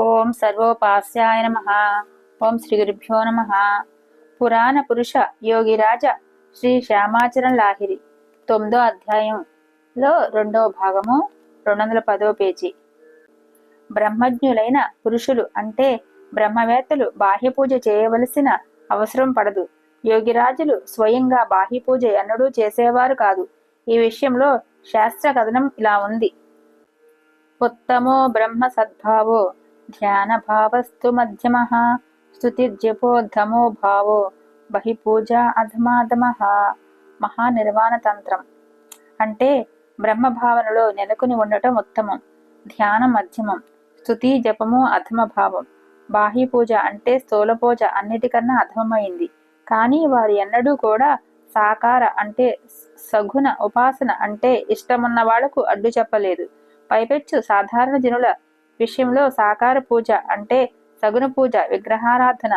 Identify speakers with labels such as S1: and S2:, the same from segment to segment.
S1: ఓం సర్వోపాస్యాయ నమః. ఓం శ్రీ గురుభ్యో నమః. పురాణ పురుష యోగిరాజ శ్రీ శ్యామాచరణ లాహిరి 9వ అధ్యాయంలో 2వ భాగము 210వ పేజీ. బ్రహ్మజ్ఞులైన పురుషులు అంటే బ్రహ్మవేత్తలు బాహ్య పూజ చేయవలసిన అవసరం పడదు. యోగిరాజులు స్వయంగా బాహ్య పూజ ఎన్నడూ చేసేవారు కాదు. ఈ విషయంలో శాస్త్ర కథనం ఇలా ఉంది. ఉత్తమో బ్రహ్మ సద్భావో ధ్యాన భావస్తు మధ్యమః స్తుతిర్జపోద్ధమో భావో బహిపూజ అధమాధమః. మహానిర్వాణ తంత్రం అంటే బ్రహ్మభావనలో నెలకొని ఉండటం ఉత్తమం, ధ్యానం మధ్యమం, స్తుతి జపము అధమ భావం, బాహ్య పూజ అంటే స్థూల పూజ అన్నిటికన్నా అధమమైంది. కానీ వారు ఎన్నడూ కూడా సాకార అంటే సగుణ ఉపాసన అంటే ఇష్టమున్న వాళ్లకు అడ్డు చెప్పలేదు. పైపెచ్చు సాధారణ జనుల విషయంలో సాకార పూజ అంటే సగుణ పూజ విగ్రహారాధన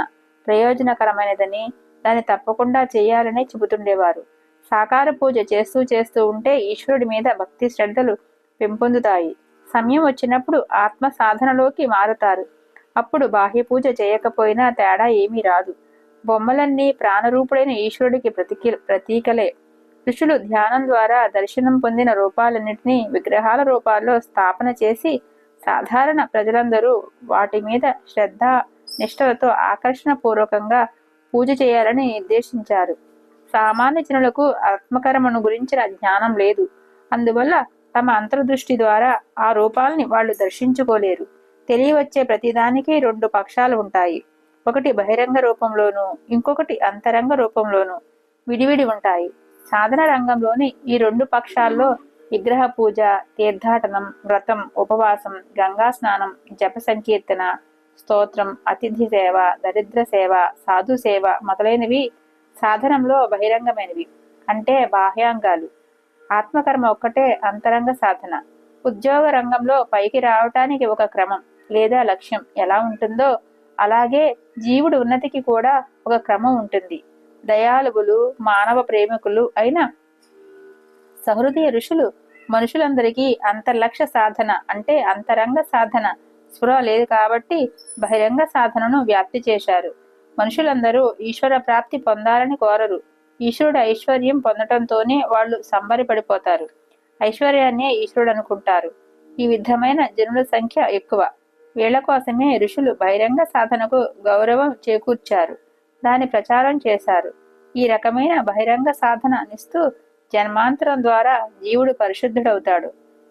S1: ప్రయోజనకరమైనదని, దాన్ని తప్పకుండా చేయాలని చెబుతుండేవారు. సాకార పూజ చేస్తూ చేస్తూ ఉంటే ఈశ్వరుడి మీద భక్తి శ్రద్ధలు పెంపొందుతాయి. సమయం వచ్చినప్పుడు ఆత్మ సాధనలోకి మారుతారు. అప్పుడు బాహ్య పూజ చేయకపోయినా తేడా ఏమీ రాదు. బొమ్మలన్నీ ప్రాణరూపుడైన ఈశ్వరుడికి ప్రతీకలే. ఋషులు ధ్యానం ద్వారా దర్శనం పొందిన రూపాలన్నింటినీ విగ్రహాల రూపాల్లో స్థాపన చేసి సాధారణ ప్రజలందరూ వాటి మీద శ్రద్ధ నిష్ఠలతో ఆకర్షణ పూర్వకంగా పూజ చేయాలని నిర్దేశించారు. సామాన్య జనులకు ఆత్మకర్మను గురించిన జ్ఞానం లేదు. అందువల్ల తమ అంతర్దృష్టి ద్వారా ఆ రూపాలని వాళ్ళు దర్శించుకోలేరు. తెలియవచ్చే ప్రతిదానికి 2 పక్షాలు ఉంటాయి. ఒకటి బహిరంగ రూపంలోనూ, ఇంకొకటి అంతరంగ రూపంలోనూ విడివిడి ఉంటాయి. సాధన రంగంలోని ఈ 2 పక్షాల్లో విగ్రహ పూజ, తీర్థాటనం, వ్రతం, ఉపవాసం, గంగా స్నానం, జప సంకీర్తన, స్తోత్రం, అతిథి సేవ, దరిద్ర సేవ, సాధు సేవ మొదలైనవి సాధనంలో బహిరంగమైనవి అంటే బాహ్యాంగాలు. ఆత్మకర్మ ఒక్కటే అంతరంగ సాధన. ఉద్యోగ రంగంలో పైకి రావటానికి ఒక క్రమం లేదా లక్ష్యం ఎలా ఉంటుందో అలాగే జీవుడు ఉన్నతికి కూడా ఒక క్రమం ఉంటుంది. దయాళువులు, మానవ ప్రేమికులు అయిన సహృదయ ఋషులు మనుషులందరికీ అంతర్లక్ష్య సాధన అంటే అంతరంగ సాధన స్పృహ లేదు కాబట్టి బహిరంగ సాధనను వ్యాప్తి చేశారు. మనుషులందరూ ఈశ్వర ప్రాప్తి పొందాలని కోరరు. ఈశ్వరుడు ఐశ్వర్యం పొందటంతోనే వాళ్ళు సంబరపడిపోతారు. ఐశ్వర్యాన్నే ఈశ్వరుడు అనుకుంటారు. ఈ విధమైన జనుల సంఖ్య ఎక్కువ. వీళ్ల కోసమే ఋషులు బహిరంగ సాధనకు గౌరవం చేకూర్చారు, దాని ప్రచారం చేశారు. ఈ రకమైన బహిరంగ సాధన నిస్తూ జన్మాంతరం ద్వారా జీవుడు పరిశుద్ధుడవుతాడు.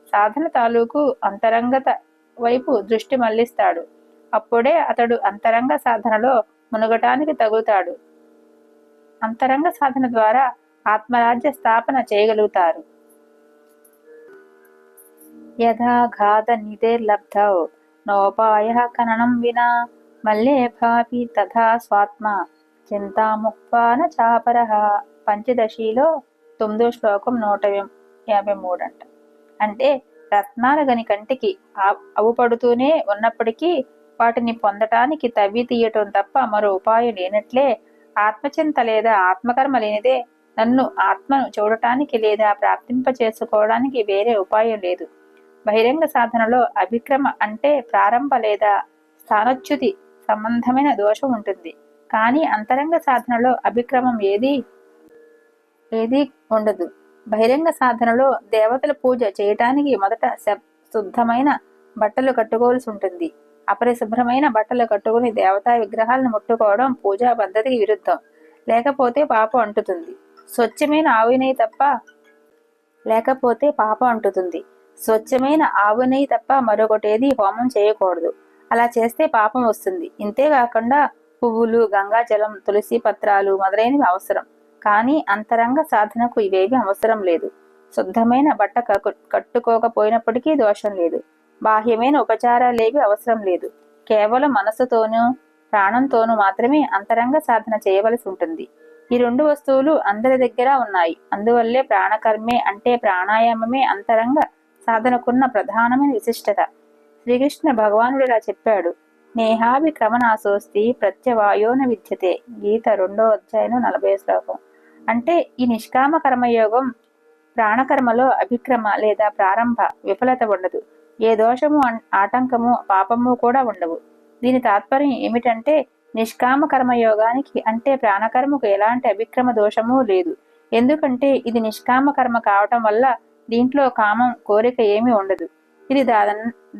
S1: సాధన తాలూకు అంతరంగత వైపు దృష్టి మళ్లిస్తాడు. అప్పుడే అతడు అంతరంగ సాధనలో మునగటానికి తగులుతాడు. అంతరంగ సాధన ద్వారా ఆత్మరాజ్య స్థాపన చేయగలుగుతారు. యథాఘాత నిధేర్లబ్ధౌ నోపాయ ఖననం వినా మల్లేభాపి తథా స్వాత్మ చింతాముక్త్వాన చాపరః. పంచదశిలో 9వ శ్లోకం 153 అంట. అంటే రత్నాల గని కంటికి అవుపడుతూనే ఉన్నప్పటికీ వాటిని పొందటానికి తవ్వి తీయటం తప్ప మరో ఉపాయం లేనట్లే ఆత్మచింత లేదా ఆత్మకర్మ లేనిదే నన్ను ఆత్మను చూడటానికి లేదా ప్రాప్తింప చేసుకోవడానికి వేరే ఉపాయం లేదు. బహిరంగ సాధనలో అభిక్రమ అంటే ప్రారంభ లేదా స్థానచ్యుతి సంబంధమైన దోషం ఉంటుంది. కానీ అంతరంగ సాధనలో అభిక్రమం ఏదీ ఉండదు. బహిరంగ సాధనలో దేవతల పూజ చేయటానికి మొదట శుద్ధమైన బట్టలు కట్టుకోవాల్సి ఉంటుంది. అపరిశుభ్రమైన బట్టలు కట్టుకుని దేవతా విగ్రహాలను ముట్టుకోవడం పూజా పద్ధతికి విరుద్ధం. లేకపోతే పాపం అంటుతుంది. స్వచ్ఛమైన ఆవు నెయ్యి తప్ప మరొకటేది హోమం చేయకూడదు. అలా చేస్తే పాపం వస్తుంది. ఇంతేకాకుండా పువ్వులు, గంగాజలం, తులసి పత్రాలు మొదలైనవి అవసరం. కానీ అంతరంగ సాధనకు ఇవేవి అవసరం లేదు. శుద్ధమైన బట్ట కట్టుకోకపోయినప్పటికీ దోషం లేదు. బాహ్యమైన ఉపచారాలేవి అవసరం లేదు. కేవలం మనస్సుతోనూ ప్రాణంతోనూ మాత్రమే అంతరంగ సాధన చేయవలసి ఉంటుంది. ఈ 2 వస్తువులు అందరి దగ్గర ఉన్నాయి. అందువల్లే ప్రాణకర్మే అంటే ప్రాణాయామమే అంతరంగ సాధనకున్న ప్రధానమైన విశిష్టత. శ్రీకృష్ణ భగవానుడు ఇలా చెప్పాడు. నేహాభిక్రమనాశోస్తి ప్రత్యవాయోన విద్యతే. గీత 2వ అధ్యాయం 40వ శ్లోకం. అంటే ఈ నిష్కామ కర్మయోగం ప్రాణకర్మలో అభిక్రమ లేదా ప్రారంభ విఫలత ఉండదు. ఏ దోషము ఆటంకము పాపము కూడా ఉండవు. దీని తాత్పర్యం ఏమిటంటే నిష్కామ కర్మయోగానికి అంటే ప్రాణకర్మకు ఎలాంటి అభిక్రమ దోషము లేదు. ఎందుకంటే ఇది నిష్కామ కర్మ కావటం వల్ల దీంట్లో కామం కోరిక ఏమీ ఉండదు. ఇది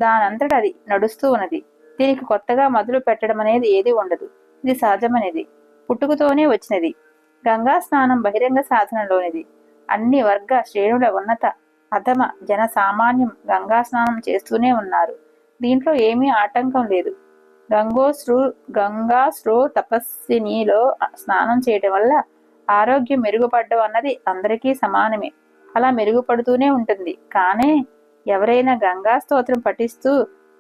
S1: దానంతట అది నడుస్తూ ఉన్నది. దీనికి కొత్తగా మొదలు పెట్టడం అనేది ఏది ఉండదు. ఇది సహజమనేది, పుట్టుకతోనే వచ్చినది. గంగా స్నానం బహిరంగ సాధనలోనిది. అన్ని వర్గ శ్రేణుల ఉన్నత అధమ జన సామాన్యం గంగా స్నానం చేస్తూనే ఉన్నారు. దీంట్లో ఏమీ ఆటంకం లేదు. గంగాశ్రో తపస్వినిలో స్నానం చేయటం వల్ల ఆరోగ్యం మెరుగుపడ్డం అన్నది అందరికీ సమానమే. అలా మెరుగుపడుతూనే ఉంటుంది. కానీ ఎవరైనా గంగా స్తోత్రం పఠిస్తూ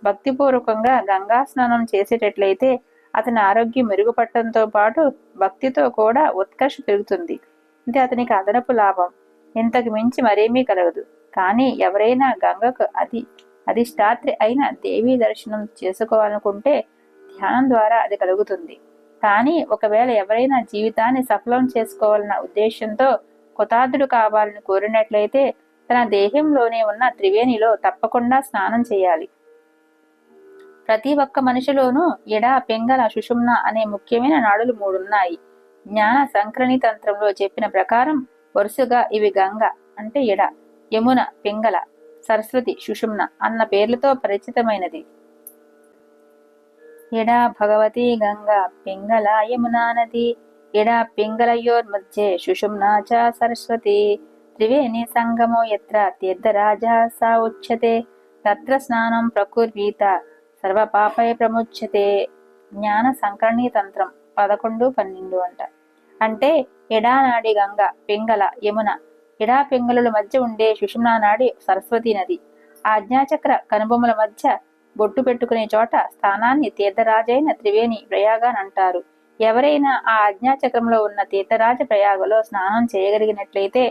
S1: భక్తిపూర్వకంగా గంగా స్నానం చేసేటట్లయితే అతని ఆరోగ్యం మెరుగుపడటంతో పాటు భక్తితో కూడా ఉత్కర్ష పెరుగుతుంది. ఇది అతనికి అదనపు లాభం. ఇంతకు మించి మరేమీ కలగదు. కానీ ఎవరైనా గంగకు అధిష్టాత్రి అయిన దేవీ దర్శనం చేసుకోవాలనుకుంటే ధ్యానం ద్వారా అది కలుగుతుంది. కానీ ఒకవేళ ఎవరైనా జీవితాన్ని సఫలం చేసుకోవాలన్న ఉద్దేశంతో కృతార్థుడు కావాలని కోరినట్లయితే తన దేహంలోనే ఉన్న త్రివేణిలో తప్పకుండా స్నానం చేయాలి. ప్రతి ఒక్క మనిషిలోనూ ఎడ, పింగళ, సుషుమ్న అనే ముఖ్యమైన నాడులు 3 ఉన్నాయి. జ్ఞాన సంక్రణి తంత్రంలో చెప్పిన ప్రకారం వరుసగా ఇవి గంగ అంటే ఎడ, యమున, పింగళ, సరస్వతి, సుషుమ్న అన్న పేర్లతో పరిచితమైనది. ఎడ భగవతి గంగా, పింగళ యమునా నది. ఎడ పింగళయోర్మధ్యే సుషుమ్నా చ సరస్వతి. త్రివేణి సంగమో యత్ర తీర్థరాజా సా ఉచ్యతే. తత్ర స్నానం ప్రకుర్వీత సర్వపాపై ప్రముచ్యతే. జ్ఞాన సంకర్ణీ తంత్రం 11-12 అంట. అంటే ఎడానాడి గంగ, పింగళ, యమున. ఎడా పింగళుల మధ్య ఉండే సుషుమ్నా నాడి సరస్వతి నది. ఆజ్ఞాచక్ర కనుబొమ్మల మధ్య బొట్టు పెట్టుకునే చోట స్థానాన్ని తీర్థరాజైన త్రివేణి ప్రయాగానంటారు. ఎవరైనా ఆ ఆజ్ఞాచక్రంలో ఉన్న తీర్థరాజ ప్రయాగలో స్నానం చేయగలిగినట్లయితే,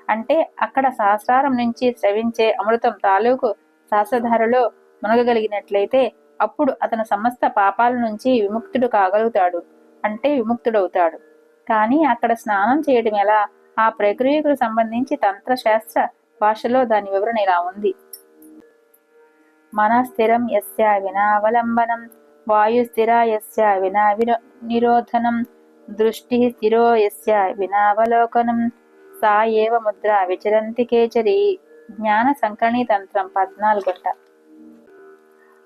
S1: అంటే అక్కడ సహస్రారం నుంచి స్రవించే అమృతం తాలూకు సహస్రధారలో మునగగలిగినట్లయితే అప్పుడు అతను సమస్త పాపాల నుంచి విముక్తుడు కాగలుగుతాడు, అంటే విముక్తుడవుతాడు. కానీ అక్కడ స్నానం చేయడం ఎలా? ఆ ప్రక్రియకు సంబంధించి తంత్రశాస్త్ర భాషలో దాని వివరణ ఇలా ఉంది. మనస్థిరం యస్య వినావలంబనం, వాయుస్థిర యస్య వినా నిరోధనం, దృష్టి స్థిరో యస్య వినావలోకనం, సా ఏవ ముద్ర విచరంతి కేచరి. జ్ఞాన సంకర్ణీ తంత్రం 14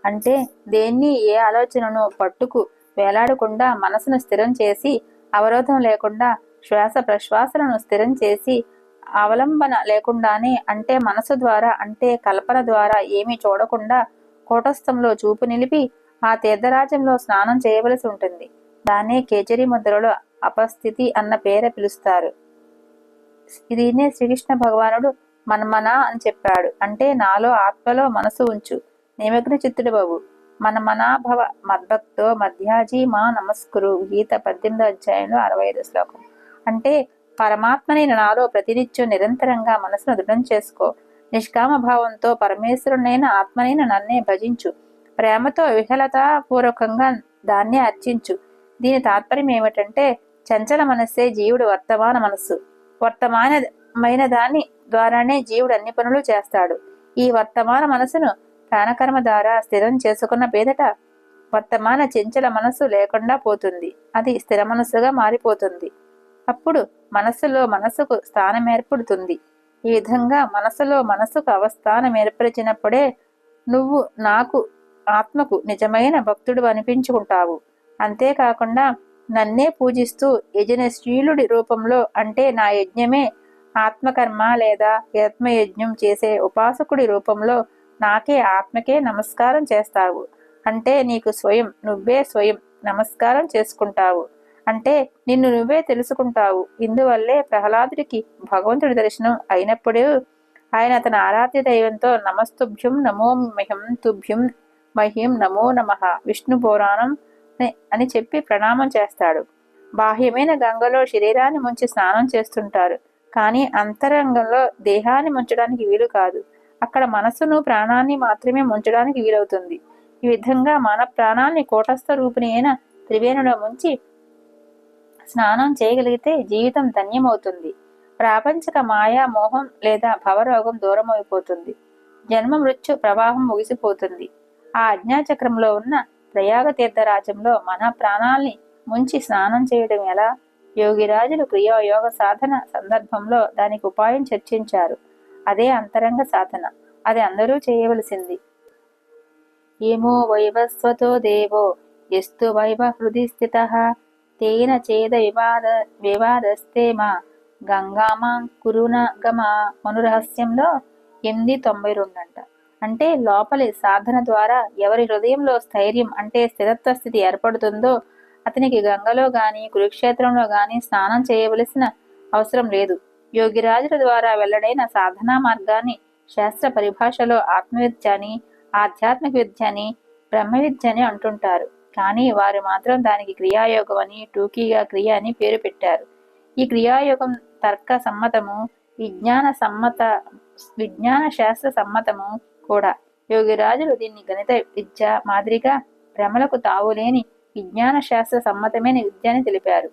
S1: అంటే దేన్ని ఏ ఆలోచనను పట్టుకు వేలాడకుండా మనసును స్థిరం చేసి అవరోధం లేకుండా శ్వాస ప్రశ్వాసలను స్థిరం చేసి అవలంబన లేకుండానే అంటే మనసు ద్వారా అంటే కల్పన ద్వారా ఏమీ చూడకుండా కూటస్థంలో చూపు నిలిపి ఆ తీర్థరాజంలో స్నానం చేయవలసి ఉంటుంది. దాన్నే కేచరి ముద్రలో అపస్థితి అన్న పేర పిలుస్తారు. దీన్నే శ్రీకృష్ణ భగవానుడు మన్మన అని చెప్పాడు. అంటే నాలో ఆత్మలో మనసు ఉంచు, నిమగ్న చిత్తుడు బాబు. మనమనాభవ మద్భక్తో మధ్యాజీ మా నమస్కురు. గీత 18 శ్లోకం. అంటే పరమాత్మని నాలో ప్రతినిత్యం నిరంతరంగా మనసును దృఢం చేసుకో. నిష్కామ భావంతో పరమేశ్వరునైన ఆత్మనైన నన్నే భజించు. ప్రేమతో విహలతాపూర్వకంగా దాన్నే అర్చించు. దీని తాత్పర్యం ఏమిటంటే చంచల మనస్సే జీవుడు వర్తమాన మనస్సు. వర్తమానమైన దాని ద్వారానే జీవుడు అన్ని పనులు చేస్తాడు. ఈ వర్తమాన మనసును ప్రాణకర్మ ద్వారా స్థిరం చేసుకున్న పేదట వర్తమాన చంచల మనస్సు లేకుండా పోతుంది. అది స్థిర మనస్సుగా మారిపోతుంది. అప్పుడు మనస్సులో మనస్సుకు స్థానం ఏర్పడుతుంది. ఈ విధంగా మనస్సులో మనస్సుకు అవస్థానం ఏర్పరిచినప్పుడే నువ్వు నాకు ఆత్మకు నిజమైన భక్తుడు అనిపించుకుంటావు. అంతేకాకుండా నన్నే పూజిస్తూ యజ్ఞశీలుడి రూపంలో అంటే నా యజ్ఞమే ఆత్మకర్మ లేదా ఆత్మయజ్ఞం చేసే ఉపాసకుడి రూపంలో నాకే ఆత్మకే నమస్కారం చేస్తావు. అంటే నీకు నువ్వే స్వయం నమస్కారం చేసుకుంటావు. అంటే నిన్ను నువ్వే తెలుసుకుంటావు. ఇందువల్లే ప్రహ్లాదుడికి భగవంతుడి దర్శనం అయినప్పుడు ఆయన తన ఆరాధ్య దైవంతో నమస్తుభ్యం నమో మహ్యం తుభ్యం మహ్యం నమో నమః విష్ణు పురాణం అని చెప్పి ప్రణామం చేస్తాడు. బాహ్యమైన గంగలో శరీరాన్ని ముంచి స్నానం చేస్తుంటారు. కానీ అంతరంగంలో దేహాన్ని ముంచడానికి వీలు కాదు. అక్కడ మనస్సును ప్రాణాన్ని మాత్రమే ముంచడానికి వీలవుతుంది. ఈ విధంగా మన ప్రాణాన్ని కూటస్థ రూపిణి అయిన త్రివేణిలో ముంచి స్నానం చేయగలిగితే జీవితం ధన్యమవుతుంది. ప్రాపంచక మాయా మోహం లేదా భవరోగం దూరం అయిపోతుంది. జన్మ మృత్యు ప్రవాహం ముగిసిపోతుంది. ఆ అజ్ఞాచక్రంలో ఉన్న ప్రయాగ తీర్థరాజ్యంలో మన ప్రాణాల్ని ముంచి స్నానం చేయడం ఎలా? యోగిరాజులు క్రియాయోగ సాధన సందర్భంలో దానికి ఉపాయం చర్చించారు. అదే అంతరంగ సాధన. అది అందరూ చేయవలసింది. ఏమో వైవస్వతో దేవో ఎస్తు వైవ హృది స్థిత తేన చేద వివాదస్తే మా గంగామా కురున గమ. మనురహస్యంలో 892 అంట. అంటే లోపలి సాధన ద్వారా ఎవరి హృదయంలో స్థైర్యం అంటే స్థిరత్వ స్థితి ఏర్పడుతుందో అతనికి గంగలో గాని కురుక్షేత్రంలో గాని స్నానం చేయవలసిన అవసరం లేదు. యోగిరాజుల ద్వారా వెల్లడైన సాధనా మార్గాన్ని శాస్త్ర పరిభాషలో ఆత్మవిద్యని, ఆధ్యాత్మిక విద్యని, బ్రహ్మ విద్యని అంటుంటారు. కానీ వారు మాత్రం దానికి క్రియాయోగం అని, టూకీగా క్రియ అని పేరు పెట్టారు. ఈ క్రియాయోగం తర్క సమ్మతము, విజ్ఞాన శాస్త్ర సమ్మతము కూడా. యోగిరాజులు దీన్ని గణిత విద్య మాదిరిగా భ్రమలకు తావులేని విజ్ఞాన శాస్త్ర సమ్మతమైన విద్య అని తెలిపారు.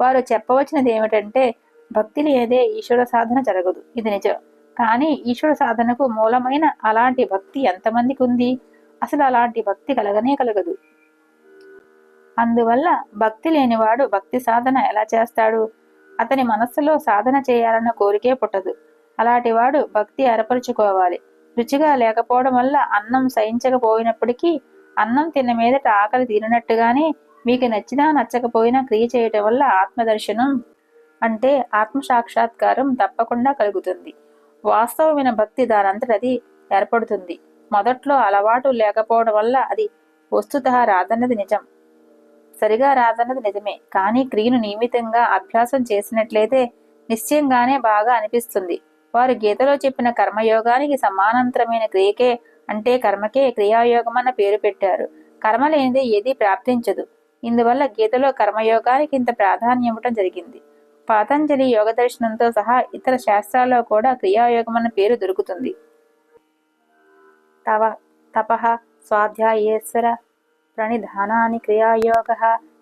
S1: వారు చెప్పవచ్చినది ఏమిటంటే భక్తి లేదే ఈశ్వర సాధన జరగదు. ఇది నిజం. కానీ ఈశ్వర సాధనకు మూలమైన అలాంటి భక్తి ఎంతమందికి ఉంది? అసలు అలాంటి భక్తి కలగనే కలగదు. అందువల్ల భక్తి లేనివాడు భక్తి సాధన ఎలా చేస్తాడు? అతని మనస్సులో సాధన చేయాలన్న కోరికే పుట్టదు. అలాంటి వాడు భక్తి ఏర్పరచుకోవాలి. రుచిగా లేకపోవడం వల్ల అన్నం సహించకపోయినప్పటికీ అన్నం తిన్న మీదట ఆకలి తీరినట్టుగానే మీకు నచ్చినా నచ్చకపోయినా క్రియ చేయటం వల్ల ఆత్మదర్శనం అంటే ఆత్మ సాక్షాత్కారం తప్పకుండా కలుగుతుంది. వాస్తవమైన భక్తి దానంతటది ఏర్పడుతుంది. మొదట్లో అలవాటు లేకపోవడం వల్ల అది వస్తుతః రాదన్నది నిజం. సరిగా రాదన్నది నిజమే. కానీ క్రియను నియమితంగా అభ్యాసం చేసినట్లయితే నిశ్చయంగానే బాగా అనిపిస్తుంది. వారు గీతలో చెప్పిన కర్మయోగానికి సమానాంతరమైన క్రియకే అంటే కర్మకే క్రియాయోగం అన్న పేరు పెట్టారు. కర్మ లేనిదే ఏదీ ప్రాప్తించదు. ఇందువల్ల గీతలో కర్మయోగానికి ఇంత ప్రాధాన్యం ఇవ్వటం జరిగింది. పతంజలి యోగ దర్శనంతో సహా ఇతర శాస్త్రాల్లో కూడా క్రియాయోగం అన్న పేరు దొరుకుతుంది. తపః స్వాధ్యాయేశ్వర ప్రణిధానాని క్రియాయోగ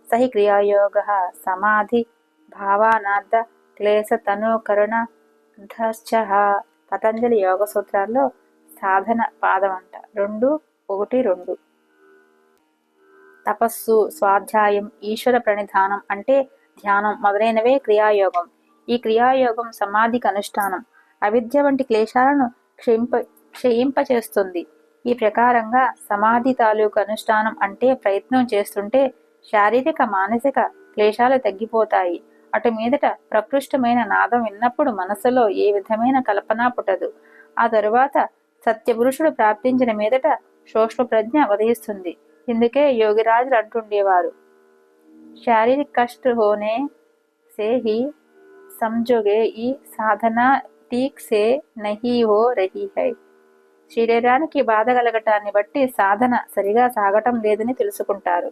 S1: సహి క్రియాయోగ సమాధి భావానార్థ క్లేశ తను కరుణ పతంజలి యోగ సూత్రాల్లో సాధన పాదం అంట 2:1-2. తపస్సు, స్వాధ్యాయం, ఈశ్వర ప్రణిధానం అంటే ధ్యానం మొదలైనవే క్రియాయోగం. ఈ క్రియాయోగం సమాధికి అనుష్ఠానం. అవిద్య వంటి క్లేశాలను క్షయింపచేస్తుంది. ఈ ప్రకారంగా సమాధి తాలూకు అనుష్ఠానం అంటే ప్రయత్నం చేస్తుంటే శారీరక మానసిక క్లేశాలు తగ్గిపోతాయి. అటు మీదట ప్రకృష్టమైన నాదం విన్నప్పుడు మనసులో ఏ విధమైన కల్పన పుట్టదు. ఆ తరువాత సత్యపురుషుడు ప్రాప్తించిన మీదట సూక్ష్మ ప్రజ్ఞ ఉదయిస్తుంది. ఇందుకే యోగిరాజులు అంటుండేవారు, శారీరక కష్ట హోనే సే హీ సంజోగే ఈ సాధన ఠీక్ సే నహీ హో రహీ హై. శరీరానికి బాధ కలగటాన్ని బట్టి సాధన సరిగా సాగటం లేదని తెలుసుకుంటారు.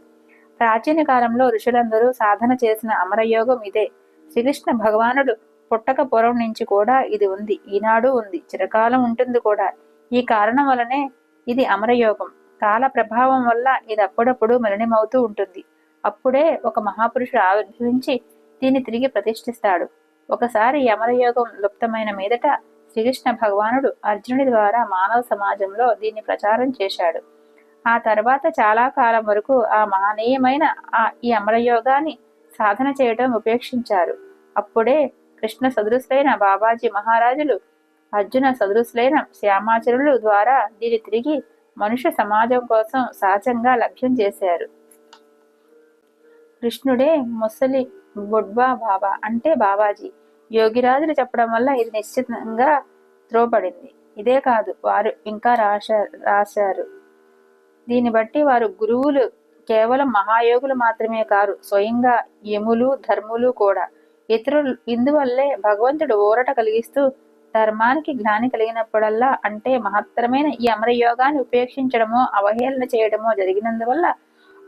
S1: ప్రాచీన కాలంలో ఋషులందరూ సాధన చేసిన అమరయోగం ఇదే. శ్రీకృష్ణ భగవానుడు పుట్టక పూర్వం నుంచి కూడా ఇది ఉంది. ఈనాడు ఉంది, చిరకాలం ఉంటుంది కూడా. ఈ కారణం వలనే ఇది అమరయోగం. కాల ప్రభావం వల్ల ఇది అప్పుడప్పుడు మలినమవుతూ ఉంటుంది. అప్పుడే ఒక మహాపురుషుడు ఆవిర్భవించి దీన్ని తిరిగి ప్రతిష్ఠిస్తాడు. ఒకసారి అమరయోగం లుప్తమైన మీదట శ్రీకృష్ణ భగవానుడు అర్జునుడి ద్వారా మానవ సమాజంలో దీన్ని ప్రచారం చేశాడు. ఆ తర్వాత చాలా కాలం వరకు ఆ మహనీయమైన ఈ అమరయోగాన్ని సాధన చేయడం ఉపేక్షించారు. అప్పుడే కృష్ణ సదృశులైన బాబాజీ మహారాజులు, అర్జున సదృశులైన శ్యామాచరులు ద్వారా దీన్ని తిరిగి మనుష్య సమాజం కోసం సహజంగా లభ్యం చేశారు. కృష్ణుడే ముసలి బొడ్వా బాబా అంటే బాబాజీ. యోగిరాజులు చెప్పడం వల్ల ఇది నిశ్చితంగా త్రోపడింది. ఇదే కాదు, వారు ఇంకా రాశారు. దీన్ని బట్టి వారు గురువులు కేవలం మహాయోగులు మాత్రమే కారు, స్వయంగా యములు ధర్ములు కూడా. ఇతరులు ఇందువల్లే భగవంతుడు ఊరట కలిగిస్తూ ధర్మానికి గ్లాని కలిగినప్పుడల్లా అంటే మహత్తరమైన ఈ అమరయోగాన్ని ఉపేక్షించడమో అవహేళన చేయడమో జరిగినందువల్ల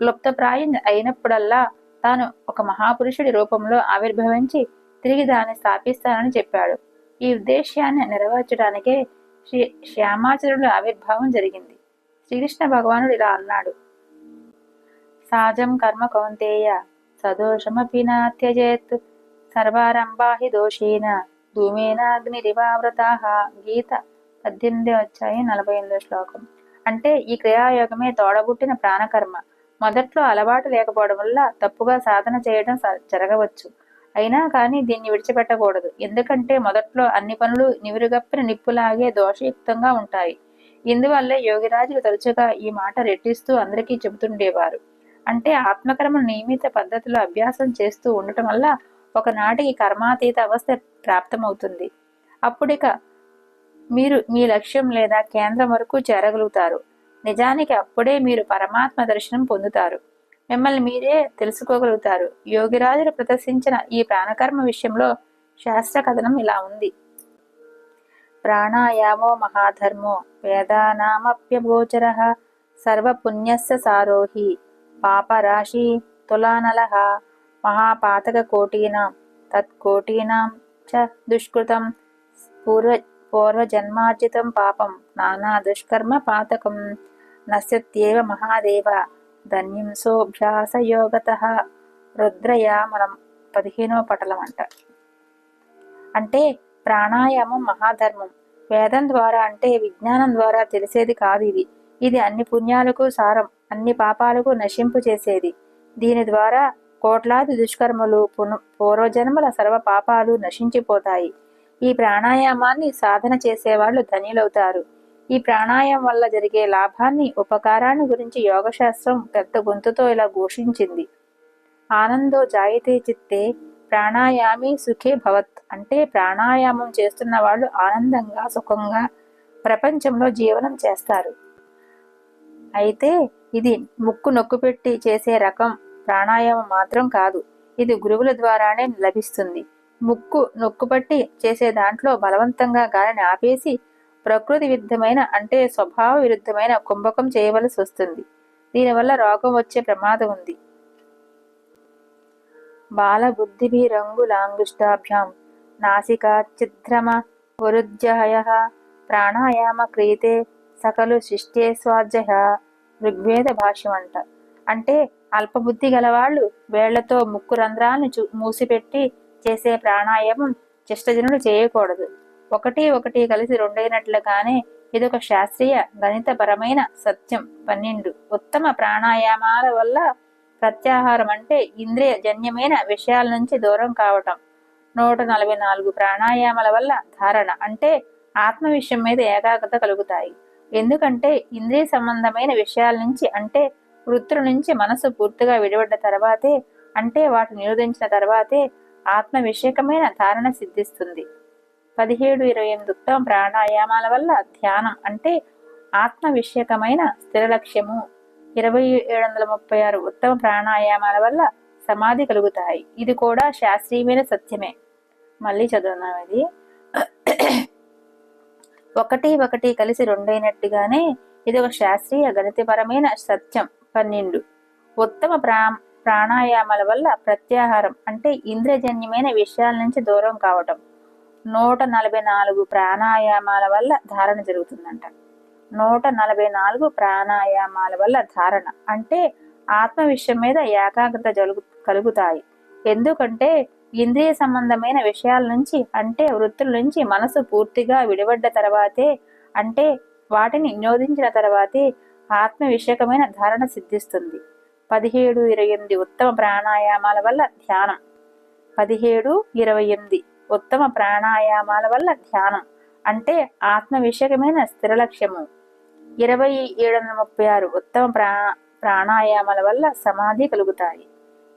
S1: లుప్తప్రాయం అయినప్పుడల్లా తాను ఒక మహాపురుషుడి రూపంలో ఆవిర్భవించి తిరిగి దాన్ని స్థాపిస్తానని చెప్పాడు. ఈ ఉద్దేశ్యాన్ని నెరవేర్చడానికే శ్యామాచరుల ఆవిర్భావం జరిగింది. శ్రీకృష్ణ భగవానుడు ఇలా అన్నాడు, సహజం కర్మ కౌంతేయ సదోషమపి నాత్యజేత్ సర్వారంభా హి దోషేన ధూమేనాగ్నిరివావృతాః. గీత 18వ అధ్యాయం 48వ శ్లోకం. అంటే ఈ క్రియాయోగమే తోడబుట్టిన ప్రాణకర్మ. మొదట్లో అలవాటు లేకపోవడం వల్ల తప్పుగా సాధన చేయడం జరగవచ్చు. అయినా కానీ దీన్ని విడిచిపెట్టకూడదు. ఎందుకంటే మొదట్లో అన్ని పనులు నివురుగప్పిన నిప్పులాగే దోషయుక్తంగా ఉంటాయి. ఇందువల్లే యోగిరాజులు తరచుగా ఈ మాట రెట్టిస్తూ అందరికీ చెబుతుండేవారు. అంటే ఆత్మకర్మను నియమిత పద్ధతిలో అభ్యాసం చేస్తూ ఉండటం వల్ల ఒకనాటికి కర్మాతీత అవస్థ ప్రాప్తమవుతుంది. అప్పుడిక మీరు మీ లక్ష్యం లేదా కేంద్రం వరకు చేరగలుగుతారు. నిజానికి అప్పుడే మీరు పరమాత్మ దర్శనం పొందుతారు. మిమ్మల్ని మీరే తెలుసుకోగలుగుతారు. యోగిరాజులు ప్రదర్శించిన ఈ ప్రాణకర్మ విషయంలో శాస్త్ర కథనం ఇలా ఉంది. ప్రాణాయామో మహాధర్మో వేదానామప్యగోచర సర్వపుణ్యస్య సారోహి పాపరాశి తులానలః మహాపాతక కోటీనాం తత్కోటీనాం చ దుష్కృతం పూర్వజన్మార్జితం పాపం నానా దుష్కర్మ పాతకం నశ్యత్యేవ మహాదేవ ధన్యం సోభ్యాసయోగతః. రుద్రయామలం 15వ పటలం అంట. అంటే ప్రాణాయామం మహాధర్మం. వేదం ద్వారా అంటే విజ్ఞానం ద్వారా తెలిసేది కాదు ఇది. ఇది అన్ని పుణ్యాలకు సారం, అన్ని పాపాలకు నశింపు చేసేది. దీని ద్వారా కోట్లాది దుష్కర్మలు పూర్వజన్మల సర్వ పాపాలు నశించిపోతాయి. ఈ ప్రాణాయామాన్ని సాధన చేసేవాళ్లు ధన్యులవుతారు. ఈ ప్రాణాయామం వల్ల జరిగే లాభాన్ని, ఉపకారాన్ని గురించి యోగశాస్త్రం పెద్ద గొంతుతో ఇలా ఘోషించింది. ఆనందో జాయతే చిత్తే ప్రాణాయామి సుఖే భవత్. అంటే ప్రాణాయామం చేస్తున్న వాళ్ళు ఆనందంగా, సుఖంగా ప్రపంచంలో జీవనం చేస్తారు. అయితే ఇది ముక్కు నొక్కుపెట్టి చేసే రకం ప్రాణాయామం మాత్రం కాదు. ఇది గురువుల ద్వారానే లభిస్తుంది. ముక్కు నొక్కుపట్టి చేసే దాంట్లో బలవంతంగా గాలిని ఆపేసి ప్రకృతి విరుద్ధమైన అంటే స్వభావ విరుద్ధమైన కుంభకం చేయవలసి వస్తుంది. దీనివల్ల రోగం వచ్చే ప్రమాదం ఉంది. బాలబుద్ధిభిరంగులాంగుష్టాభ్యాం నాసికా ఛిద్రమ వరుజ్జహయ ప్రాణాయామ క్రియతే సకలు శిష్టే స్వాధ్యయ. ఋగ్వేద భాష్యం అంట. అంటే అల్పబుద్ధి గలవాళ్లు వేళ్లతో ముక్కు రంధ్రాలను మూసిపెట్టి చేసే ప్రాణాయామం చిష్టజనులు చేయకూడదు. ఒకటి ఒకటి కలిసి రెండైనట్లుగానే ఇదొక శాస్త్రీయ గణితపరమైన సత్యం. 12 ఉత్తమ ప్రాణాయామాల వల్ల ప్రత్యాహారం అంటే ఇంద్రియ జన్యమైన విషయాల నుంచి దూరం కావటం. 144 ప్రాణాయామాల వల్ల ధారణ అంటే ఆత్మ విషయం మీద ఏకాగ్రత కలుగుతాయి. ఎందుకంటే ఇంద్రియ సంబంధమైన విషయాల నుంచి అంటే వృత్తుల నుంచి మనసు పూర్తిగా విడిపడ్డ తర్వాతే, అంటే వాటిని నిరోధించిన తర్వాతే ఆత్మ విషయకమైన ధారణ సిద్ధిస్తుంది. 17-28 ఉత్తమ ప్రాణాయామాల వల్ల ధ్యానం అంటే ఆత్మ విషయకమైన స్థిర లక్ష్యము. 2736 ఉత్తమ ప్రాణాయామాల వల్ల సమాధి కలుగుతాయి. ఇది కూడా శాస్త్రీయమైన సత్యమే. మళ్ళీ చదువున్నాం. ఇది ఒకటి ఒకటి కలిసి రెండైనట్టుగానే ఇది ఒక శాస్త్రీయ గణితపరమైన సత్యం. 12 ఉత్తమ ప్రాణాయామాల వల్ల ప్రత్యాహారం అంటే ఇంద్రియజన్యమైన విషయాల నుంచి దూరం కావటం. 144 ప్రాణాయామాల వల్ల ధారణ జరుగుతుందంట. 144 ప్రాణాయామాల వల్ల ధారణ అంటే ఆత్మ విషయం మీద ఏకాగ్రత కలుగుతాయి. ఎందుకంటే ఇంద్రియ సంబంధమైన విషయాల నుంచి అంటే వృత్తుల నుంచి మనసు పూర్తిగా విడిపడ్డ తర్వాతే, అంటే వాటిని నిరోధించిన తర్వాతే ఆత్మ విషయకమైన ధారణ సిద్ధిస్తుంది. 17-28 ఉత్తమ ప్రాణాయామాల వల్ల ధ్యానం. 17-28 ఉత్తమ ప్రాణాయామాల వల్ల ధ్యానం అంటే ఆత్మ విషయకమైన స్థిర లక్ష్యము. 2736 ఉత్తమ ప్రాణాయామాల వల్ల సమాధి కలుగుతాయి.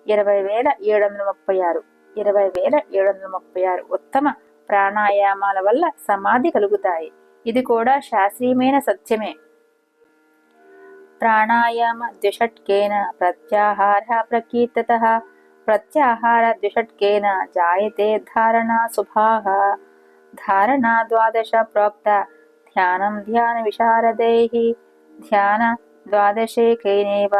S1: 20,736 ఉత్తమ ప్రాణాయామాల వల్ల సమాధి కలుగుతాయి. ఇది కూడా శాస్త్రీయమైన సత్యమే. ప్రాణాయామ ద్విషట్కేన ప్రత్యాహార ప్రకీర్తతః ప్రత్యాహార ద్విషట్కేన జాయతే ధారణా శుభాః. ధారణా 12 ప్రోక్త ధ్యానం ధ్యాన విశారదైః ధ్యాన 12కేనేవ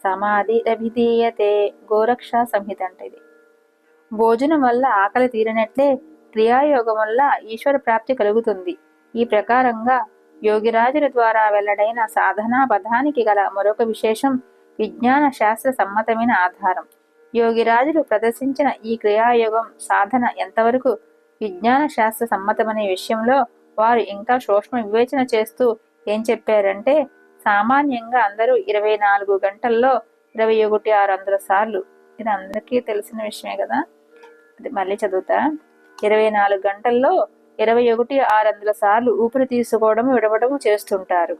S1: సమాధి అభిధీయతే. గోరక్షా సంహిత అంటే ఇది. భోజనం వల్ల ఆకలి తీరినట్లే క్రియాయోగం వల్ల ఈశ్వర ప్రాప్తి కలుగుతుంది. ఈ ప్రకారంగా యోగిరాజుల ద్వారా వెల్లడైన సాధనా పదానికి గల మరొక విశేషం విజ్ఞాన శాస్త్ర సమ్మతమైన ఆధారం. యోగిరాజులు ప్రదర్శించిన ఈ క్రియాయోగం సాధన ఎంతవరకు విజ్ఞాన శాస్త్ర సమ్మతమనే విషయంలో వారు ఇంకా సూక్ష్మ వివేచన చేస్తూ ఏం చెప్పారంటే, సామాన్యంగా అందరూ 24 గంటల్లో 21,600 సార్లు, ఇది అందరికీ తెలిసిన విషయమే కదా, అది మళ్ళీ చదువుతా. 24 గంటల్లో 21,600 సార్లు ఊపిరి తీసుకోవడం విడవడం చేస్తుంటారు.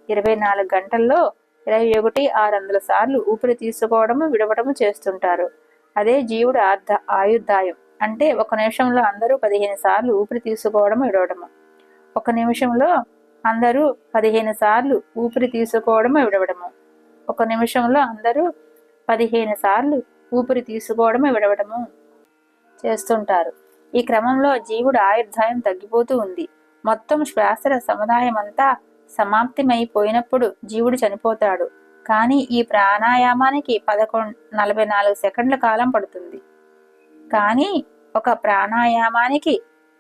S1: 24 గంటల్లో 21,600 సార్లు ఊపిరి తీసుకోవడం విడవడం చేస్తుంటారు. అదే జీవుడు ఆయుర్దాయం. అంటే ఒక నిమిషంలో అందరూ 15 సార్లు ఊపిరి తీసుకోవడం విడవడము. ఒక నిమిషంలో అందరూ 15 సార్లు ఊపిరి తీసుకోవడం విడవడము. ఒక నిమిషంలో అందరూ 15 సార్లు ఊపిరి తీసుకోవడం విడవడము చేస్తుంటారు. ఈ క్రమంలో జీవుడు ఆయుర్దాయం తగ్గిపోతూ ఉంది. మొత్తం శ్వాసల సముదాయం అంతా సమాప్తిమైపోయినప్పుడు జీవుడు చనిపోతాడు. కానీ ఈ ప్రాణాయామానికి 44 సెకండ్ల కాలం పడుతుంది. కానీ ఒక ప్రాణాయామానికి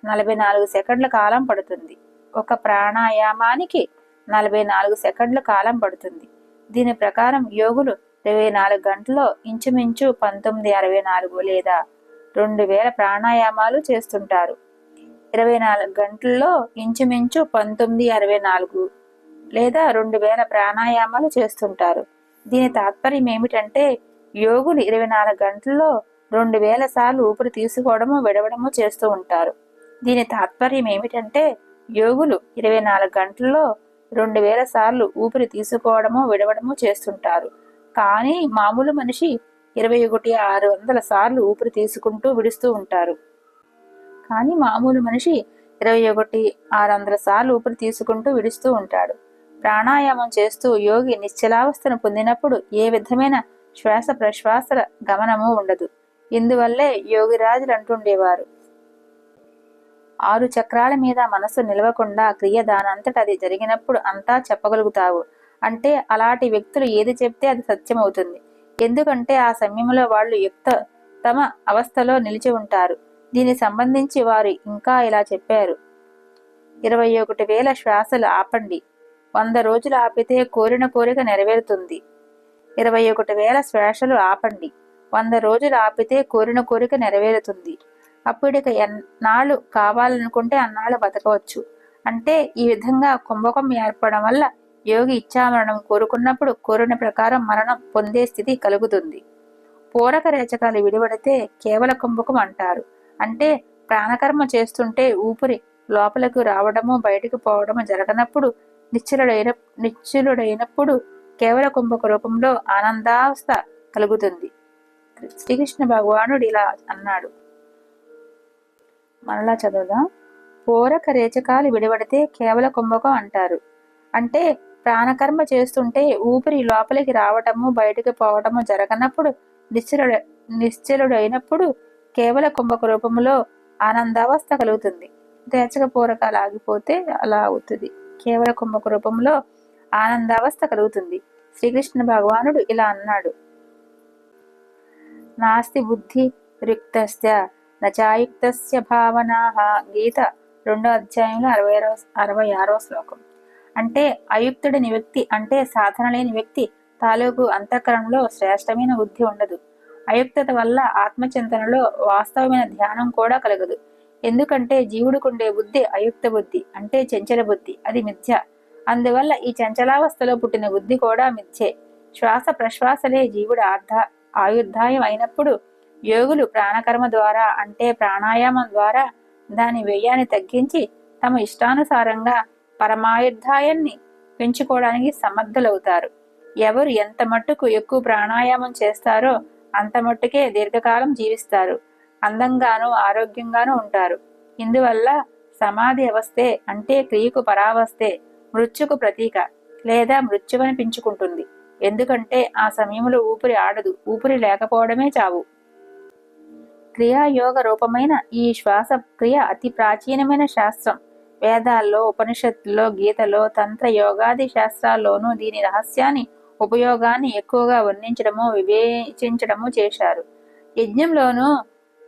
S1: 44 సెకండ్ల కాలం పడుతుంది. ఒక ప్రాణాయామానికి 44 సెకండ్ల కాలం పడుతుంది. దీని ప్రకారం యోగులు 24 గంటల్లో ఇంచుమించు 1964 లేదా 2000 ప్రాణాయామాలు చేస్తుంటారు. 24 గంటల్లో ఇంచుమించు 1964 లేదా 2000 ప్రాణాయామాలు చేస్తుంటారు. దీని తాత్పర్యం ఏమిటంటే, యోగులు 24 గంటల్లో 2000 సార్లు ఊపిరి తీసుకోవడము విడవడము చేస్తూ ఉంటారు. దీని తాత్పర్యం ఏమిటంటే, యోగులు 24 గంటల్లో 2000 సార్లు ఊపిరి తీసుకోవడము విడవడము చేస్తుంటారు. కానీ మామూలు మనిషి 21,600 సార్లు ఊపిరి తీసుకుంటూ విడుస్తూ ఉంటారు. కానీ మామూలు మనిషి 21,600 సార్లు ఊపిరి తీసుకుంటూ విడుస్తూ ఉంటాడు. ప్రాణాయామం చేస్తూ యోగి నిశ్చలావస్థను పొందినప్పుడు ఏ విధమైన శ్వాస ప్రశ్వాసల గమనము ఉండదు. ఇందువల్లే యోగిరాజులు అంటుండేవారు, 6 చక్రాల మీద మనసు నిలవకుండా క్రియ దానంతట అది జరిగినప్పుడు అంతా చెప్పగలుగుతావు. అంటే అలాంటి వ్యక్తులు ఏది చెప్తే అది సత్యమవుతుంది. ఎందుకంటే ఆ సమయంలో వాళ్ళు తమ అవస్థలో నిలిచి ఉంటారు. దీనికి సంబంధించి వారు ఇంకా ఇలా చెప్పారు, 21,000 శ్వాసలు ఆపండి, 100 రోజులు ఆపితే కోరిన కోరిక నెరవేరుతుంది. 21,000 శ్వాసలు ఆపండి, 100 రోజులు ఆపితే కోరిన కోరిక నెరవేరుతుంది. అప్పుడిక ఎన్నాళ్ళు కావాలనుకుంటే అన్నాళ్ళు బతకవచ్చు. అంటే ఈ విధంగా కుంభకం ఏర్పడడం వల్ల యోగి ఇచ్చామరణం కోరుకున్నప్పుడు కోరిన ప్రకారం మరణం పొందే స్థితి కలుగుతుంది. పూరక రేచకాలు విడివడితే కేవల కుంభకం అంటారు. అంటే ప్రాణకర్మ చేస్తుంటే ఊపిరి లోపలకు రావడము బయటకు పోవడము జరగనప్పుడు నిశ్చలుడైనప్పుడు కేవల కుంభక రూపంలో ఆనందావస్థ కలుగుతుంది. శ్రీకృష్ణ భగవానుడు ఇలా అన్నాడు. మరలా చదువుదాం. పూరక రేచకాలు విడివడితే కేవల కుంభకం అంటారు. అంటే ప్రాణకర్మ చేస్తుంటే ఊపిరి లోపలికి రావటము బయటకు పోవటము జరగనప్పుడు నిశ్చలుడైనప్పుడు కేవల కుంభక రూపంలో ఆనందావస్థ కలుగుతుంది. రేచక పూరకాలు ఆగిపోతే అలా అవుతుంది. కేవల కుంభక రూపంలో ఆనందావస్థ కలుగుతుంది. శ్రీకృష్ణ భగవానుడు ఇలా అన్నాడు, నాస్తి బుద్ధి యుక్తస్య నచాయుక్తస్య భావనాః. గీత 2వ అధ్యాయంలో 66వ శ్లోకం. అంటే అయుక్తుడిని వ్యక్తి అంటే సాధన లేని వ్యక్తి తాలూకు అంతఃకరణలో శ్రేష్టమైన బుద్ధి ఉండదు. అయుక్తత వల్ల ఆత్మచింతనలో వాస్తవమైన ధ్యానం కూడా కలగదు. ఎందుకంటే జీవుడికుండే బుద్ధి అయుక్త బుద్ధి అంటే చంచల బుద్ధి, అది మిథ్య. అందువల్ల ఈ చంచలావస్థలో పుట్టిన బుద్ధి కూడా మిథ్యే. శ్వాస ప్రశ్వాసలే జీవుడు ఆయుర్దాయం అయినప్పుడు యోగులు ప్రాణకర్మ ద్వారా అంటే ప్రాణాయామం ద్వారా దాని వ్యయాన్ని తగ్గించి తమ ఇష్టానుసారంగా పరమాయుర్దాయాన్ని పెంచుకోవడానికి సమర్థులవుతారు. ఎవరు ఎంత మట్టుకు ఎక్కువ ప్రాణాయామం చేస్తారో అంత మట్టుకే దీర్ఘకాలం జీవిస్తారు, అందంగానూ ఆరోగ్యంగానూ ఉంటారు. ఇందువల్ల సమాధి అవస్థే అంటే క్రియకు పరావస్థే మృత్యుకు ప్రతీక లేదా మృత్యువనిపించుకుంటుంది. ఎందుకంటే ఆ సమయంలో ఊపిరి ఆడదు, ఊపిరి లేకపోవడమే చావు. క్రియాయోగ రూపమైన ఈ శ్వాస క్రియ అతి ప్రాచీనమైన శాస్త్రం. వేదాల్లో, ఉపనిషత్తుల్లో, గీతలో, తంత్ర యోగాది శాస్త్రాల్లోనూ దీని రహస్యాన్ని ఉపయోగాన్ని ఎక్కువగా వర్ణించడము వివేచించడము చేశారు. యజ్ఞంలోనూ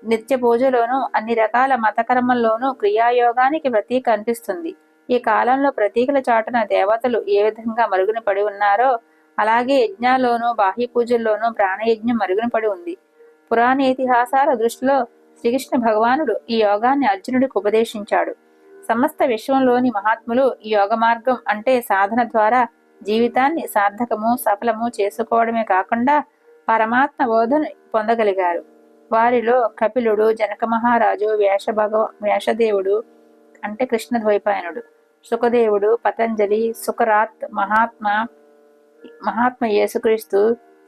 S1: నిత్య పూజలోనూ అన్ని రకాల మతకర్మల్లోనూ క్రియాయోగానికి ప్రతీక అనిపిస్తుంది. ఈ కాలంలో ప్రతీకల చాటున దేవతలు ఏ విధంగా మరుగున పడి ఉన్నారో అలాగే యజ్ఞాల్లోనూ బాహ్య పూజల్లోనూ ప్రాణయజ్ఞం మరుగున పడి ఉంది. పురాణ ఇతిహాసాల దృష్టిలో శ్రీకృష్ణ భగవానుడు ఈ యోగాన్ని అర్జునుడికి ఉపదేశించాడు. సమస్త విశ్వంలోని మహాత్ములు ఈ యోగ మార్గం అంటే సాధన ద్వారా జీవితాన్ని సార్థకము సఫలము చేసుకోవడమే కాకుండా పరమాత్మ బోధను పొందగలిగారు. వారిలో కపిలుడు, జనక మహారాజు, వేషదేవుడు అంటే కృష్ణద్వైపాయనుడు, సుఖదేవుడు, పతంజలి, సుకరాత్, మహాత్మ యేసుక్రీస్తు,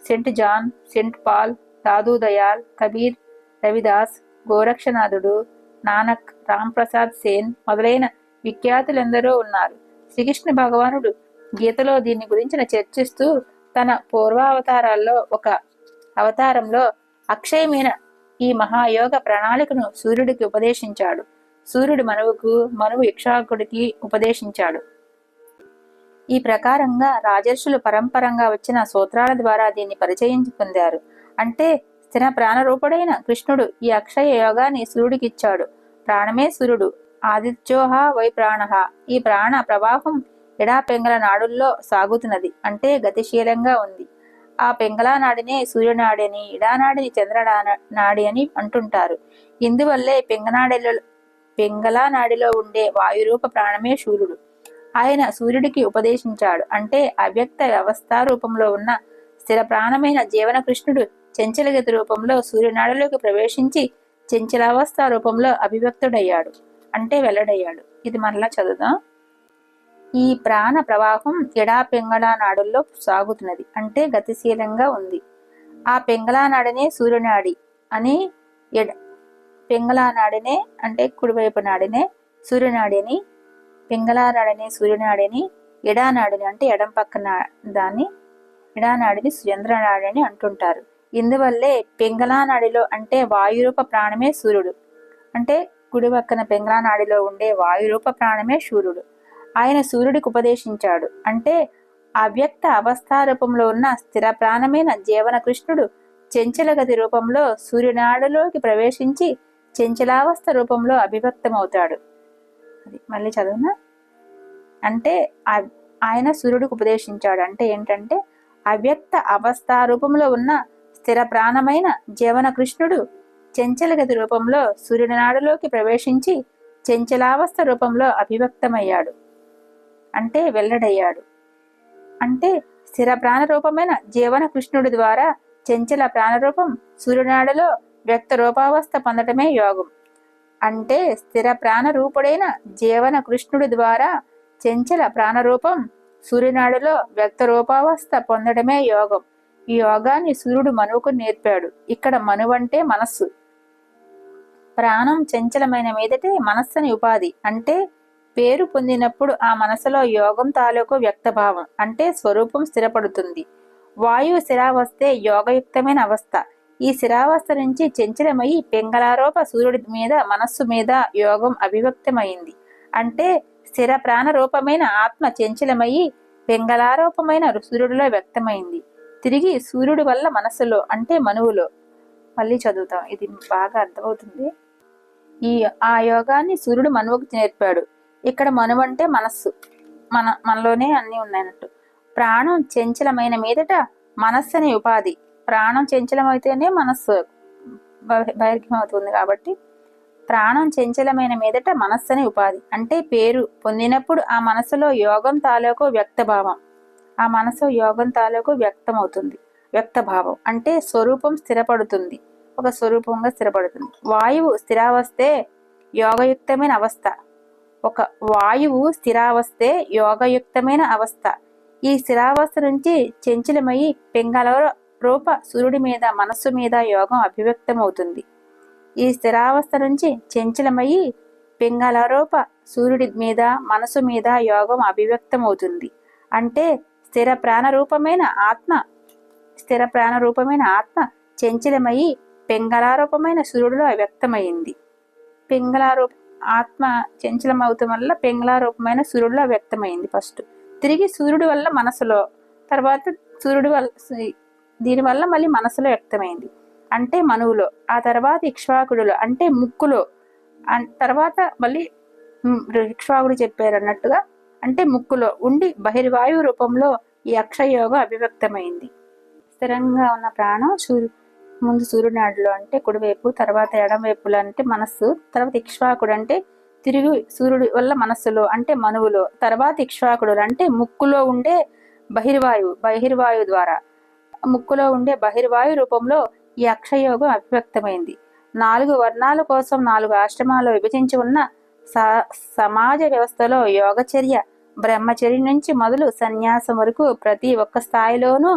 S1: Saint John, Saint Paul, Dadu Dayal, Kabir, Ravidas, గోరక్షనాథుడు, నానక్, రాంప్రసాద్ సేన్ మొదలైన విఖ్యాతులెందరో ఉన్నారు. శ్రీకృష్ణ భగవానుడు గీతలో దీని గురించి చర్చిస్తూ తన పూర్వావతారాల్లో ఒక అవతారంలో అక్షయమైన ఈ మహాయోగ ప్రణాళికను సూర్యుడికి ఉపదేశించాడు. సూర్యుడు మనువుకు, మనువు ఇక్ష్వాకుడికి ఉపదేశించాడు. ఈ ప్రకారంగా రాజర్షులు పరంపరంగా వచ్చిన సూత్రాల ద్వారా దీన్ని పరిచయం పొందారు. అంటే స్థిర ప్రాణరూపుడైన కృష్ణుడు ఈ అక్షయ యోగాన్ని సూర్యుడికిచ్చాడు. ప్రాణమే సూర్యుడు. ఆదిత్యోహ వై ప్రాణ. ఈ ప్రాణ ప్రవాహం ఎడా పెంగళ నాడుల్లో సాగుతున్నది, అంటే గతిశీలంగా ఉంది. ఆ పెంగళా నాడినే సూర్యనాడి అని, ఇడానాడిని చంద్రనాడి అని అంటుంటారు. ఇందువల్లే పెంగళా నాడిలో ఉండే వాయురూప ప్రాణమే సూర్యుడు. ఆయన సూర్యుడికి ఉపదేశించాడు. అంటే అవ్యక్త వ్యవస్థా రూపంలో ఉన్న స్థిర ప్రాణమైన జీవన కృష్ణుడు చంచలగతి రూపంలో సూర్యనాడిలోకి ప్రవేశించి చంచలావస్థ రూపంలో అభివ్యక్తుడయ్యాడు, అంటే వెల్లడయ్యాడు. ఇది మరలా చదువుదాం. ఈ ప్రాణ ప్రవాహం ఎడా పెంగళా నాడుల్లో సాగుతున్నది, అంటే గతిశీలంగా ఉంది. ఆ పెంగళా నాడినే సూర్యనాడి అని, పెంగళా నాడినే అంటే కుడివైపు నాడినే సూర్యనాడి అని, పెంగళా నాడిని సూర్యనాడి అని, ఎడానాడిని అంటే ఎడం పక్కన దాన్ని ఎడానాడిని చంద్రనాడి అని అంటుంటారు. ఇందువల్లే పెంగళా నాడిలో అంటే వాయురూప ప్రాణమే సూర్యుడు. అంటే కుడి పక్కన పెంగళా నాడిలో ఉండే వాయురూప ప్రాణమే సూర్యుడు. ఆయన సూర్యుడికి ఉపదేశించాడు. అంటే అవ్యక్త అవస్థారూపంలో ఉన్న స్థిర ప్రాణమైన జీవన కృష్ణుడు చెంచలగతి రూపంలో సూర్యనాడులోకి ప్రవేశించి చెంచలావస్థ రూపంలో అభివ్యక్తమవుతాడు. అది మళ్ళీ చదువునా. అంటే ఆయన సూర్యుడికి ఉపదేశించాడు అంటే ఏంటంటే అవ్యక్త అవస్థారూపంలో ఉన్న స్థిర ప్రాణమైన జీవన కృష్ణుడు చెంచలగతి రూపంలో సూర్యనాడులోకి ప్రవేశించి చెంచలావస్థ రూపంలో అభివ్యక్తమయ్యాడు, అంటే వెల్లడయ్యాడు. అంటే స్థిర ప్రాణరూపమైన జీవన కృష్ణుడి ద్వారా చెంచల ప్రాణరూపం సూర్యనాడులో వ్యక్త రూపావస్థ పొందటమే యోగం. అంటే స్థిర ప్రాణరూపుడైన జీవన కృష్ణుడి ద్వారా చెంచల ప్రాణరూపం సూర్యనాడులో వ్యక్త రూపావస్థ పొందడమే యోగం. ఈ యోగాన్ని సూర్యుడు మనువుకు నేర్పాడు. ఇక్కడ మనువంటే మనస్సు. ప్రాణం చంచలమైన మీదటే మనస్సుని ఉపాధి, అంటే పేరు పొందినప్పుడు ఆ మనసులో యోగం తాలూకు వ్యక్తభావం అంటే స్వరూపం స్థిరపడుతుంది. వాయువు స్థిరావస్థే యోగయుక్తమైన అవస్థ. ఈ స్థిరావస్థ నుంచి చంచలమై పెంగళారూప సూర్యుడి మీద మనస్సు మీద యోగం అభివ్యక్తమైంది. అంటే స్థిర ప్రాణరూపమైన ఆత్మ చంచలమయ్యి పెంగళారూపమైన సూర్యుడిలో వ్యక్తమైంది. తిరిగి సూర్యుడి వల్ల మనస్సులో అంటే మనువులో. మళ్ళీ చదువుతాం, ఇది బాగా అర్థమవుతుంది. ఆ యోగాన్ని సూర్యుడు మనువుకు నేర్పాడు. ఇక్కడ మనువు అంటే మనస్సు, మనలోనే అన్నీ ఉన్నాయన్నట్టు. ప్రాణం చంచలమైన మీదట మనస్సు అనే ఉపాధి. ప్రాణం చంచలమైతేనే మనస్సు బహిర్గమవుతుంది. కాబట్టి ప్రాణం చంచలమైన మీదట మనస్సు అనే ఉపాధి, అంటే పేరు పొందినప్పుడు ఆ మనసులో యోగం తాలూకు వ్యక్తభావం, ఆ మనసు యోగం తాలూకు వ్యక్తమవుతుంది. వ్యక్తభావం అంటే స్వరూపం స్థిరపడుతుంది, ఒక స్వరూపంగా స్థిరపడుతుంది. వాయువు స్థిరావస్థే యోగయుక్తమైన అవస్థ. ఒక వాయువు స్థిరావస్థే యోగయుక్తమైన అవస్థ. ఈ స్థిరావస్థ నుంచి చంచలమయ్యి పెంగళ రూప సూర్యుడి మీద మనస్సు మీద యోగం అభివ్యక్తమవుతుంది. ఈ స్థిరావస్థ నుంచి చంచలమయ్యి పెంగళ రూప సూర్యుడి మీద మనసు మీద యోగం అభివ్యక్తమవుతుంది. అంటే స్థిర ప్రాణరూపమైన ఆత్మ చంచలమయ్యి పెంగళారూపమైన సూర్యుడిలో వ్యక్తమైంది. పెంగళారూప ఆత్మ చంచలమవుతం వల్ల పెంగళారూపమైన సూర్యుడిలో వ్యక్తమైంది ఫస్ట్. తిరిగి సూర్యుడి వల్ల మనసులో, తర్వాత సూర్యుడి వల్ల దీనివల్ల మళ్ళీ మనసులో వ్యక్తమైంది, అంటే మనువులో. ఆ తర్వాత ఇక్ష్వాకుడులో అంటే ముక్కులో, తర్వాత మళ్ళీ ఇక్ష్వాకుడు చెప్పారు అన్నట్టుగా అంటే ముక్కులో ఉండి బహిర్వాయు రూపంలో ఈ అక్షయోగం అభివ్యక్తమైంది. స్థిరంగా ఉన్న ప్రాణం ముందు సూర్యునాడిలో అంటే కుడివైపు, తర్వాత ఎడమవైపులో అంటే మనస్సు, తర్వాత ఇక్ష్వాకుడు అంటే తిరిగి సూర్యుడి వల్ల మనస్సులో అంటే మనువులో, తర్వాత ఇక్ష్వాకుడు అంటే ముక్కులో ఉండే బహిర్వాయువు ద్వారా ముక్కులో ఉండే బహిర్వాయు రూపంలో ఈ అక్షయోగం అభివ్యక్తమైంది. 4 వర్ణాల కోసం 4 ఆశ్రమాలు విభజించి ఉన్న సమాజ వ్యవస్థలో యోగచర్య బ్రహ్మచర్య నుంచి మొదలు సన్యాసం వరకు ప్రతి ఒక్క స్థాయిలోనూ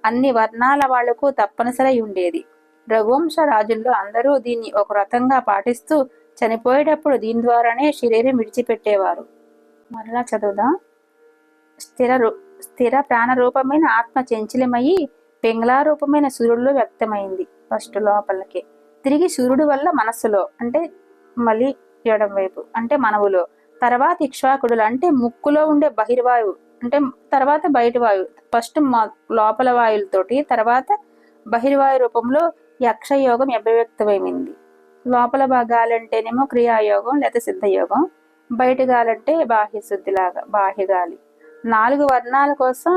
S1: అన్ని వర్ణాల వాళ్లకు తప్పనిసరి ఉండేది. రఘువంశ రాజుల్లో అందరూ దీన్ని ఒక వ్రతంగా పాటిస్తూ చనిపోయేటప్పుడు దీని ద్వారానే శరీరం విడిచిపెట్టేవారు. మరలా చదువుదాం. స్థిర ప్రాణరూపమైన ఆత్మ చంచలమయ్యి పింగళారూపమైన సూర్యుడిలో వ్యక్తమైంది. ఫస్ట్ లోపలికి తిరిగి సూర్యుడి వల్ల మనస్సులో అంటే మళ్ళీ ఎడం వైపు అంటే మనవులో, తర్వాత ఇక్ష్వాకుడులు అంటే ముక్కులో ఉండే బహిర్వాయువు అంటే తర్వాత బయటి వాయువు, ఫస్ట్ లోపల వాయువులతోటి తర్వాత బహిర్వాయు రూపంలో ఈ అక్షయోగం అభివ్యక్తమైంది. లోపల గాలంటేనేమో క్రియాయోగం లేదా సిద్ధయోగం, బయట గాలంటే బాహ్య శుద్ధిలాగా బాహ్యగాలి. 4 వర్ణాల కోసం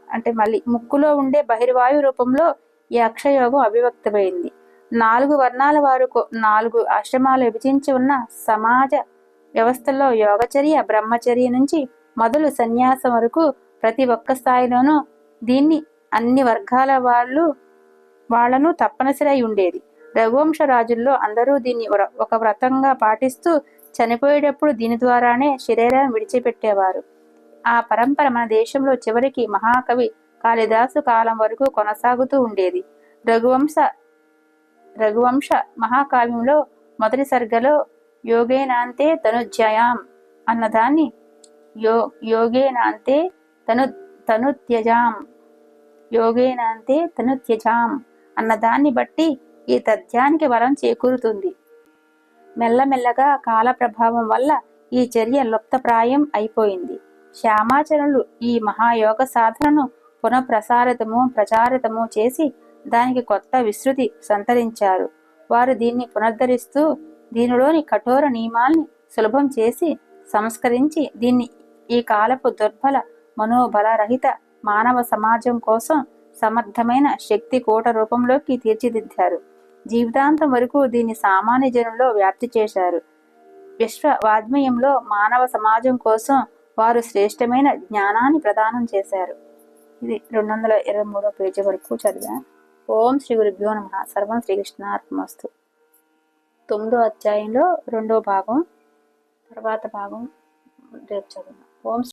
S1: అంటే మళ్ళీ ముక్కులో ఉండే బహిర్వాయు రూపంలో ఈ అక్షయోగం అభివ్యక్తమైంది. 4 వర్ణాల వారు 4 ఆశ్రమాలు విభజించి ఉన్న సమాజ వ్యవస్థలో యోగచర్య బ్రహ్మచర్య నుంచి మొదలు సన్యాసం వరకు ప్రతి ఒక్క స్థాయిలోనూ దీన్ని అన్ని వర్గాల వాళ్లను తప్పనిసరి ఉండేది. రఘువంశ రాజుల్లో అందరూ దీన్ని ఒక వ్రతంగా పాటిస్తూ చనిపోయేటప్పుడు దీని ద్వారానే శరీరాన్ని విడిచిపెట్టేవారు. ఆ పరంపర మన దేశంలో చివరికి మహాకవి కాళిదాసు కాలం వరకు కొనసాగుతూ ఉండేది. రఘువంశ మహాకావ్యంలో మొదటి సర్గలో యోగేనాంతే తనుజ్జయాం అన్నదాన్ని యోగేనాంతే తనుత్యజాం అన్నదాన్ని బట్టి ఈ తథ్యానికి వరం చేకూరుతుంది. మెల్లమెల్లగా కాల ప్రభావం వల్ల ఈ చర్య లుప్తప్రాయం అయిపోయింది. శ్యామాచరణులు ఈ మహాయోగ సాధనను ప్రచారితము చేసి దానికి కొత్త విస్తృతి సంతరించారు. వారు దీన్ని పునరుద్ధరిస్తూ దీనిలోని కఠోర నియమాల్ని సులభం చేసి సంస్కరించి దీన్ని ఈ కాలపు దుర్బల మనోబలరహిత మానవ సమాజం కోసం సమర్థమైన శక్తి కోట రూపంలోకి తీర్చిదిద్దారు. జీవితాంతం వరకు దీన్ని సామాన్య జనంలో వ్యాప్తి చేశారు. విశ్వ వాజ్మయంలో మానవ సమాజం కోసం వారు శ్రేష్టమైన జ్ఞానాన్ని ప్రదానం చేశారు. ఇది 223వ పేజీ వరకు చదివా. ఓం శ్రీ గురుభ్యో నమః. సర్వం శ్రీకృష్ణార్పణమస్తు. 9వ అధ్యాయంలో 2వ భాగం తర్వాత భాగం రేపు చదువుదాం. ఓం